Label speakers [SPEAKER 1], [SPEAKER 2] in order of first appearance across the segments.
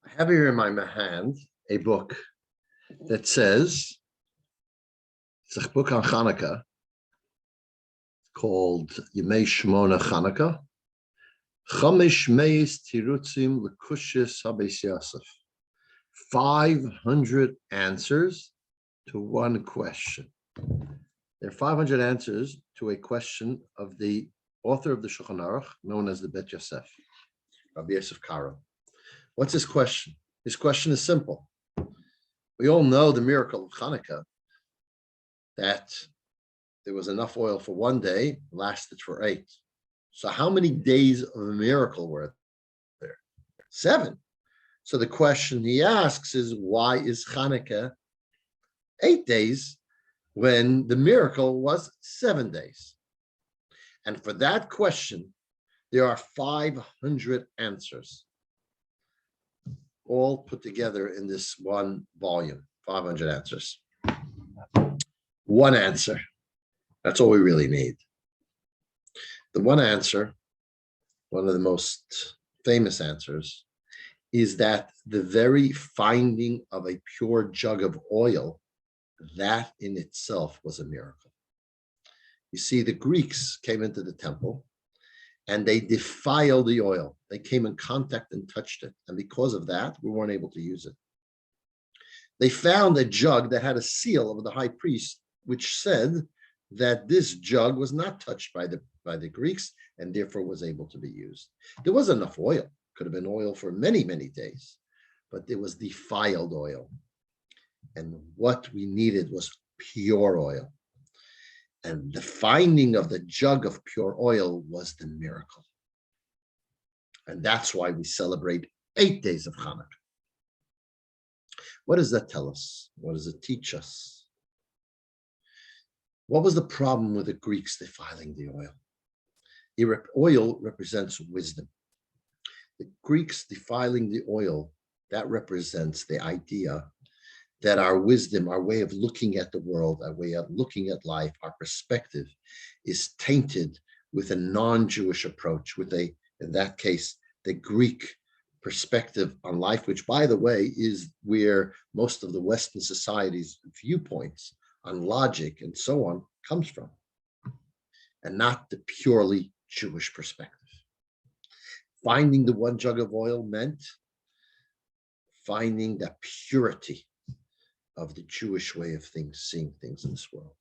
[SPEAKER 1] I have here in my hand a book that says, it's a book on Chanukah called Yemei Shmona Chanukah, Chamish Meis Tirutzim L'Kushis Habeis Yosef. 500 answers to one question. There are 500 answers to a question of the author of the Shulchan Aruch, known as the Bet Yosef, Rabbi Yosef Karo. What's his question? His question is simple. We all know the miracle of Chanukah, that there was enough oil for one day, lasted for 8. So how many days of a miracle were there? 7. So the question he asks is, why is Chanukah 8 days when the miracle was 7 days? And for that question, there are 500 answers, all put together in this one volume, 500 answers. One answer, that's all we really need. The one answer, one of the most famous answers, is that the very finding of a pure jug of oil, that in itself was a miracle. You see, the Greeks came into the temple and they defiled the oil. They came in contact and touched it. And because of that, we weren't able to use it. They found a jug that had a seal of the high priest, which said that this jug was not touched by the Greeks and therefore was able to be used. There was enough oil. Could have been oil for many, many days, but it was defiled oil. And what we needed was pure oil. And the finding of the jug of pure oil was the miracle. And that's why we celebrate 8 days of Chanukah. What does that tell us? What does it teach us? What was the problem with the Greeks defiling the oil? Oil represents wisdom. The Greeks defiling the oil, that represents the idea that our wisdom, our way of looking at the world, our way of looking at life, our perspective is tainted with a non-Jewish approach, with in that case, the Greek perspective on life, which, by the way, is where most of the Western society's viewpoints on logic and so on comes from, and not the purely Jewish perspective. Finding the one jug of oil meant finding the purity of the Jewish way of seeing things in this world.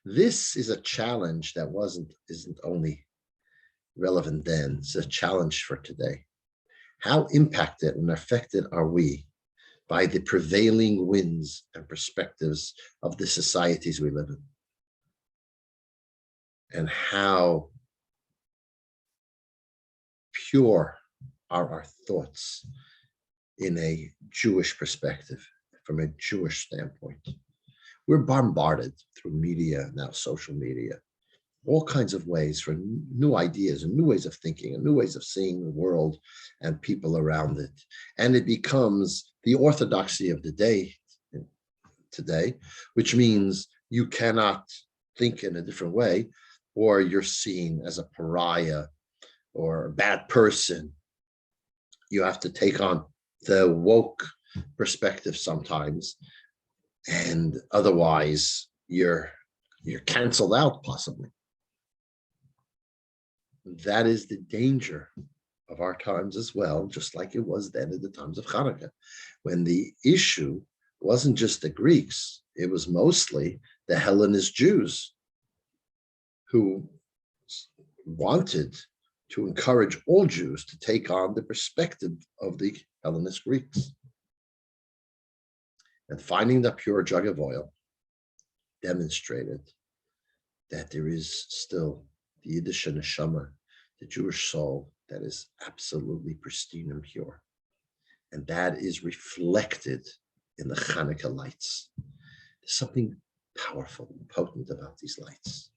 [SPEAKER 1] This is a challenge that isn't only relevant then, it's a challenge for today. How impacted and affected are we by the prevailing winds and perspectives of the societies we live in? And how pure are our thoughts in a Jewish perspective, from a Jewish standpoint? We're bombarded through media, now social media, all kinds of ways for new ideas and new ways of thinking and new ways of seeing the world and people around it. And it becomes the orthodoxy of the day today, which means you cannot think in a different way, or you're seen as a pariah or a bad person. You have to take on the woke perspective sometimes, and otherwise you're canceled out possibly. That is the danger of our times as well, just like it was then at the times of Chanukah, when the issue wasn't just the Greeks, it was mostly the Hellenist Jews who wanted to encourage all Jews to take on the perspective of the Hellenist Greeks. And finding the pure jug of oil demonstrated that there is still the Yiddish neshama, the Jewish soul, that is absolutely pristine and pure. And that is reflected in the Chanukah lights. There's something powerful and potent about these lights.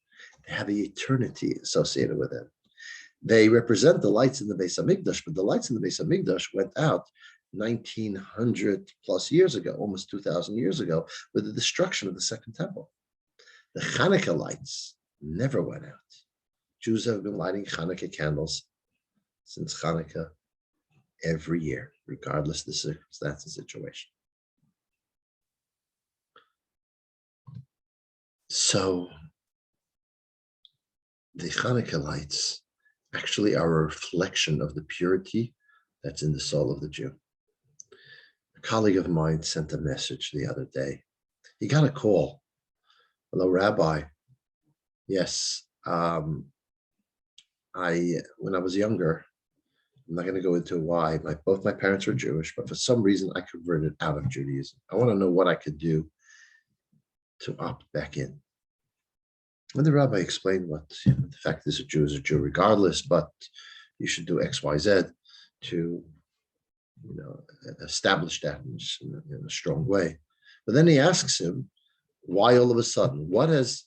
[SPEAKER 1] They have an eternity associated with them. They represent the lights in the Beis Hamikdash, but the lights in the Beis Hamikdash went out 1900 plus years ago, almost 2000 years ago, with the destruction of the Second Temple. The Chanukah lights never went out. Jews have been lighting Chanukah candles since Chanukah every year, regardless of the circumstance and situation. So the Chanukah lights actually are a reflection of the purity that's in the soul of the Jew. A colleague of mine sent a message the other day. He got a call. Hello, Rabbi. Yes, when I was younger, I'm not going to go into why. Both my parents were Jewish, but for some reason I converted out of Judaism. I want to know what I could do to opt back in. And the rabbi explained the fact is a Jew is a Jew regardless, but you should do X, Y, Z to establish that in a strong way. But then he asks him, why all of a sudden? What has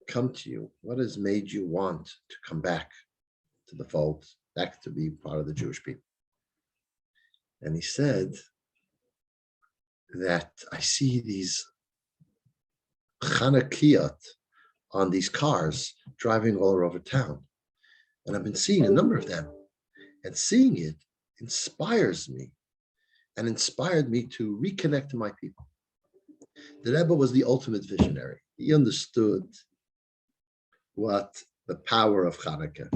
[SPEAKER 1] come to you? What has made you want to come back to the fold, back to be part of the Jewish people? And he said that I see these Chanukah on these cars driving all over town. And I've been seeing a number of them. And seeing it inspires me and inspired me to reconnect to my people. The Rebbe was the ultimate visionary. He understood what the power of Chanukah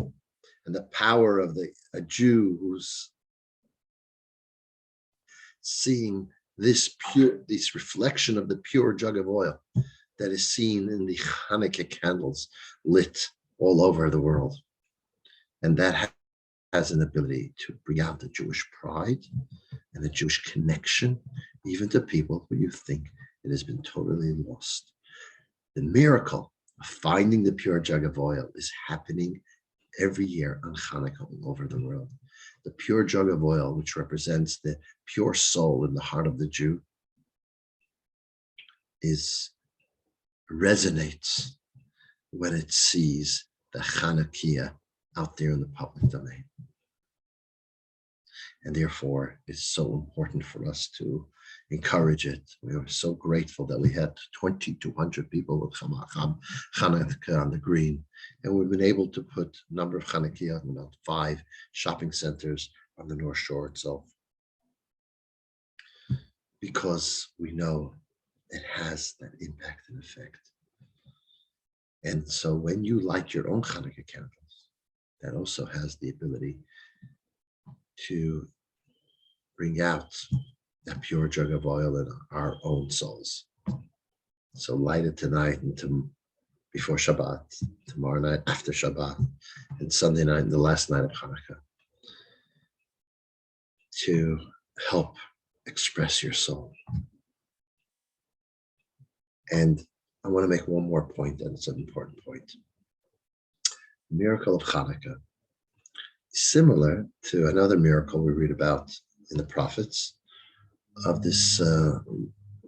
[SPEAKER 1] and the power of a Jew who's seeing this reflection of the pure jug of oil that is seen in the Chanukah candles lit all over the world. And that has an ability to bring out the Jewish pride and the Jewish connection, even to people who you think it has been totally lost. The miracle of finding the pure jug of oil is happening every year on Chanukah all over the world. The pure jug of oil, which represents the pure soul in the heart of the Jew, resonates when it sees the Chanukah out there in the public domain. And therefore, it's so important for us to encourage it. We are so grateful that we had 2,200 people with Chanukah on the green. And we've been able to put a number of Chanukah, 5 shopping centers on the North Shore itself. Because we know it has that impact and effect. And so when you light your own Chanukah candles, that also has the ability to bring out that pure jug of oil in our own souls. So light it tonight and before Shabbat, tomorrow night after Shabbat, and Sunday night and the last night of Chanukah, to help express your soul. And I want to make one more point, and it's an important point. The miracle of Chanukah is similar to another miracle we read about in the prophets of this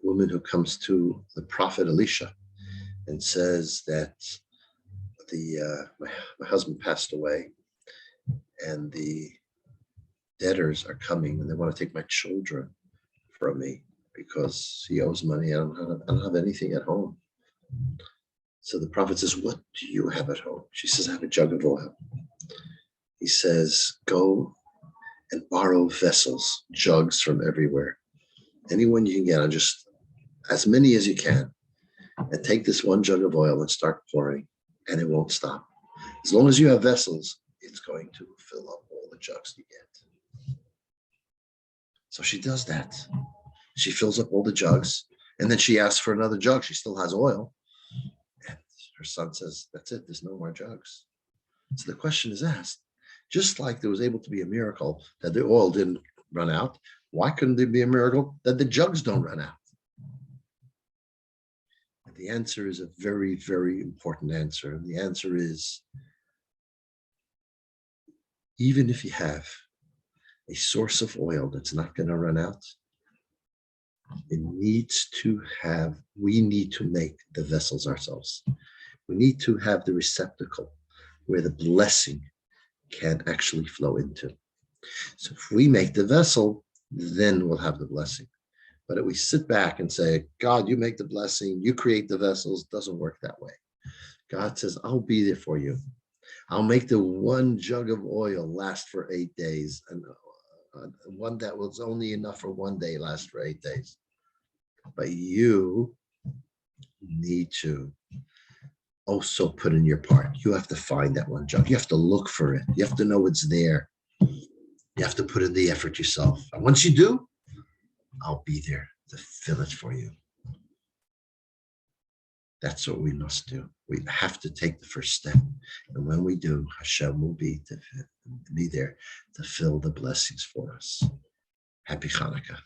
[SPEAKER 1] woman who comes to the prophet Elisha and says that my husband passed away and the debtors are coming and they want to take my children from me because he owes money. I don't have anything at home. So the prophet says, what do you have at home? She says, I have a jug of oil. He says, go and borrow vessels, jugs from everywhere. Anyone you can get, on just as many as you can, and take this one jug of oil and start pouring, and it won't stop. As long as you have vessels, it's going to fill up all the jugs you get. So she does that. She fills up all the jugs, and then she asks for another jug. She still has oil. And her son says, that's it, there's no more jugs. So the question is asked, just like there was able to be a miracle that the oil didn't run out, why couldn't there be a miracle that the jugs don't run out? And the answer is a very, very important answer. And the answer is, even if you have a source of oil that's not going to run out, we need to make the vessels ourselves. We need to have the receptacle where the blessing can actually flow into. So if we make the vessel, then we'll have the blessing. But if we sit back and say, God, you make the blessing, you create the vessels, it doesn't work that way. God says, I'll be there for you. I'll make the one jug of oil last for 8 days, and one that was only enough for one day, lasts for 8 days. But you need to also put in your part. You have to find that one jug. You have to look for it. You have to know it's there. You have to put in the effort yourself. And once you do, I'll be there to fill it for you. That's what we must do. We have to take the first step. And when we do, Hashem will be there to fill the blessings for us. Happy Chanukah.